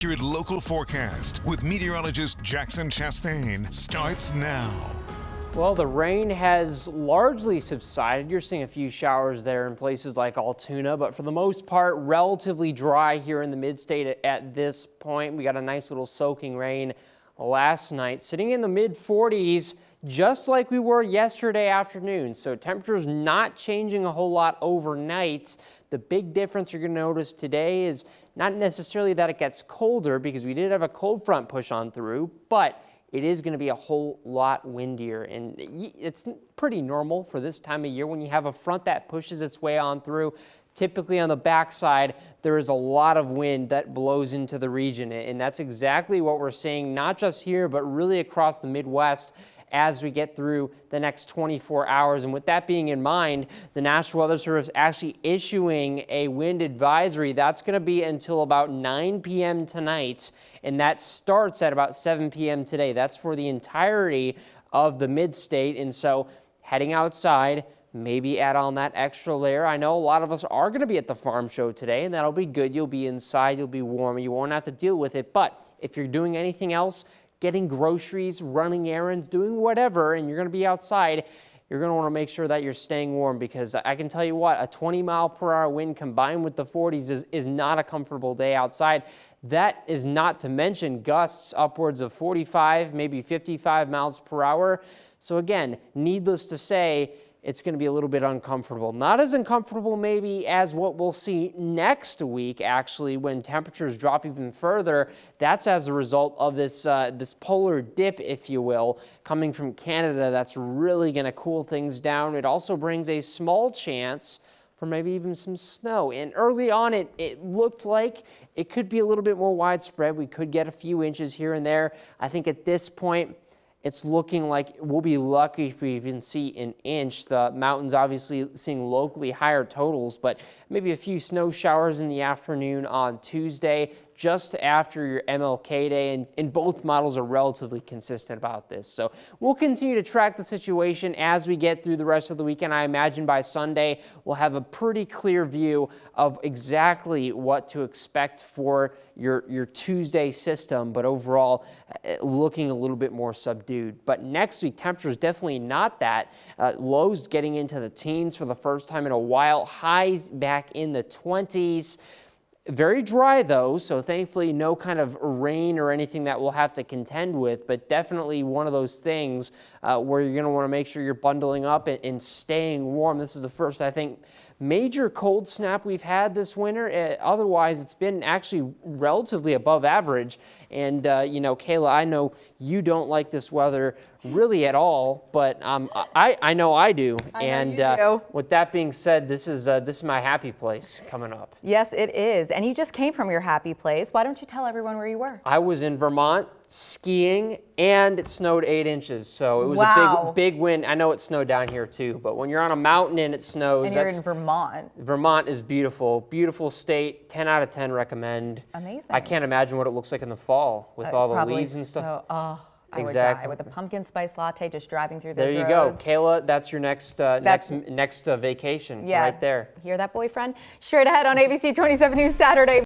Your local forecast with meteorologist Jackson Chastain starts now. Well, the rain has largely subsided. You're seeing a few showers there in places like Altoona, but for the most part, relatively dry here in the mid-state at this point. We got a nice little soaking rain last night, sitting in the mid-40s, just like we were yesterday afternoon. So temperatures not changing a whole lot overnight. The big difference you're going to notice today is not necessarily that it gets colder, because we did have a cold front push on through, but it is going to be a whole lot windier, and it's pretty normal for this time of year when you have a front that pushes its way on through. Typically on the backside, there is a lot of wind that blows into the region, and that's exactly what we're seeing, not just here, but really across the Midwest as we get through the next 24 hours. And with that being in mind, the National Weather Service actually issuing a wind advisory. That's going to be until about 9 p.m. tonight, and that starts at about 7 p.m. today. That's for the entirety of the mid-state, and so heading outside, maybe add on that extra layer. I know a lot of us are going to be at the farm show today, and that'll be good. You'll be inside, you'll be warm, you won't have to deal with it. But if you're doing anything else, getting groceries, running errands, doing whatever, and you're going to be outside, you're going to want to make sure that you're staying warm, because I can tell you what, a 20-mile-per-hour wind combined with the 40s is not a comfortable day outside. That is not to mention gusts upwards of 45, maybe 55 miles per hour. So again, needless to say, it's going to be a little bit uncomfortable. Not as uncomfortable maybe as what we'll see next week, actually, when temperatures drop even further. That's as a result of this polar dip, if you will, coming from Canada. That's really going to cool things down. It also brings a small chance for maybe even some snow. And early on, it looked like it could be a little bit more widespread. We could get a few inches here and there. I think at this point, it's looking like we'll be lucky if we even see an inch. The mountains obviously seeing locally higher totals, but maybe a few snow showers in the afternoon on Tuesday, just after your MLK Day, and both models are relatively consistent about this. So we'll continue to track the situation as we get through the rest of the weekend. I imagine by Sunday we'll have a pretty clear view of exactly what to expect for your Tuesday system, but overall looking a little bit more subdued. But next week, temperatures definitely not that. Lows getting into the teens for the first time in a while, highs back in the 20s. Very dry though, so thankfully no kind of rain or anything that we'll have to contend with, but definitely one of those things where you're going to want to make sure you're bundling up and staying warm. This is the first, I think, major cold snap we've had this winter. Otherwise, it's been actually relatively above average. And, you know, Kayla, I know you don't like this weather really at all, but I know I do. And with that being said, this is my happy place coming up. Yes, it is. And you just came from your happy place. Why don't you tell everyone where you were? I was in Vermont skiing, and it snowed 8 inches. So it was a big wind. I know it snowed down here too, but when you're on a mountain and it snows. And you're in Vermont. Vermont is beautiful. Beautiful state. 10 out of 10 recommend. Amazing. I can't imagine what it looks like in the fall with all the leaves and stuff. I would die with a pumpkin spice latte just driving through those roads. There you go. Kayla, that's your next vacation right there. Hear that, boyfriend? Straight ahead on ABC 27 News Saturday.